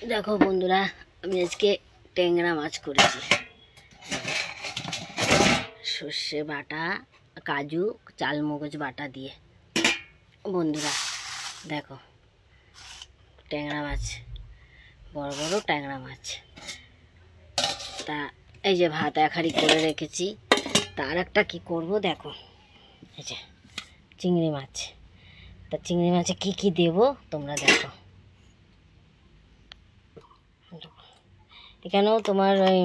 দেখো বন্ধুরা, আমি আজকে ট্যাংরা মাছ করেছি। সর্ষে বাটা, কাজু, চালমগজ বাটা দিয়ে। বন্ধুরা দেখো, ট্যাংরা মাছ, বড় বড় ট্যাংরা মাছ। তা এই যে ভাত এক হাঁড়ি করে রেখেছি। তার একটা কি করব দেখো, এই যে চিংড়ি মাছ। তা চিংড়ি মাছে কি কি দেব তোমরা দেখো। এখানেও তোমার ওই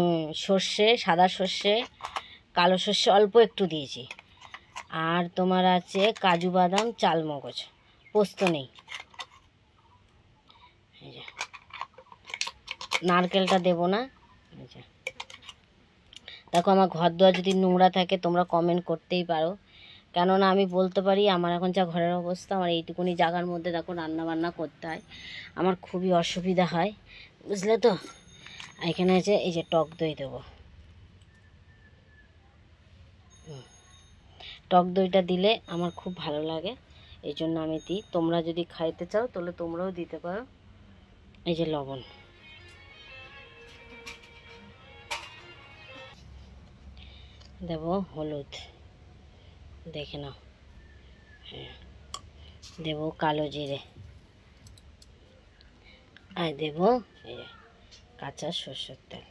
সর্ষে, সাদা সর্ষে, কালো সর্ষে অল্প একটু দিয়েছি। আর তোমার আছে কাজু বাদাম, চালমগজ, পোস্ত নেই। এই যে নারকেলটা দেবো না। এই যে দেখো, আমার ঘর দুয়ার যদি নোংরা থাকে তোমরা কমেন্ট করতেই পারো, কেননা আমি বলতে পারি আমার এখন যা ঘরের অবস্থা, আমার এইটুকুনি জায়গার মধ্যে দেখো রান্না বান্না করতে হয়, আমার খুবই অসুবিধা হয়, বুঝলে তো। এখানে আছে এই যে টক দই দেবো। টক দইটা দিলে আমার খুব ভালো লাগে, এই জন্য আমি দিই। তোমরা যদি খাইতে চাও তাহলে তোমরাও দিতে পারো। এই যে লবণ দেব, হলুদ দেখে নাও, হ্যাঁ দেব কালো জিরে, আর দেব এই যে কাঁচা সরষের তেল।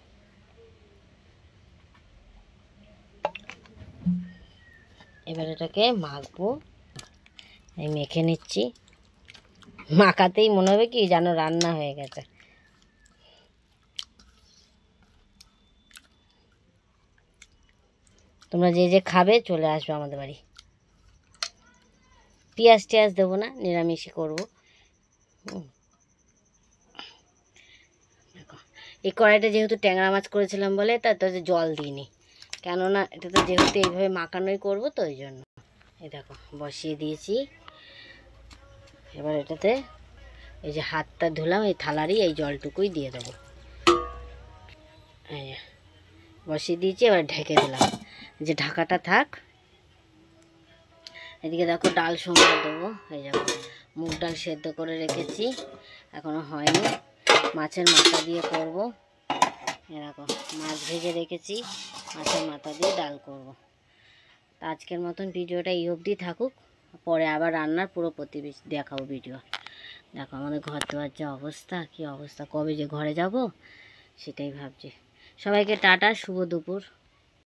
এবার এটাকে মাখবো। এই মেখে নিচ্ছি। মাখাতেই মনে হবে কি যেন রান্না হয়ে গেছে। তোমরা যে যে খাবে চলে আসবে আমাদের বাড়ি। পেঁয়াজ টিয়াজ দেবো না, নিরামিষই করবো। এই কড়াইটা যেহেতু ট্যাংরা মাছ করেছিলাম বলে তাতে জল দিইনি, কেননা এটা তো যেহেতু এইভাবে মাখানোই করবো তো ওই জন্য। এই দেখো বসিয়ে দিয়েছি। এবার এটাতে এই যে হাতটা ধুলাম, এই থালারই এই জলটুকুই দিয়ে দেবো। এই বসিয়ে দিয়েছি, এবার ঢেকে দিলাম, যে ঢাকাটা থাক। এদিকে দেখো ডাল সম্বার দেবো। এই দেখো মুগ ডাল সেদ্ধ করে রেখেছি, এখনো হয়নি। মাছের মাথা দিয়ে করব। এরকম মাছ ভেজে রেখেছি, মাছের মাথা দিয়ে ডাল করব। তা আজকের মতন ভিডিওটা এই অবধি থাকুক, পরে আবার রান্নার পুরো প্রতিবেশী দেখাবো ভিডিও। দেখো আমাদের ঘর দুয়ার যা অবস্থা, কি অবস্থা, কবে যে ঘরে যাব সেটাই ভাবছি। সবাইকে টাটা, শুভ দুপুর।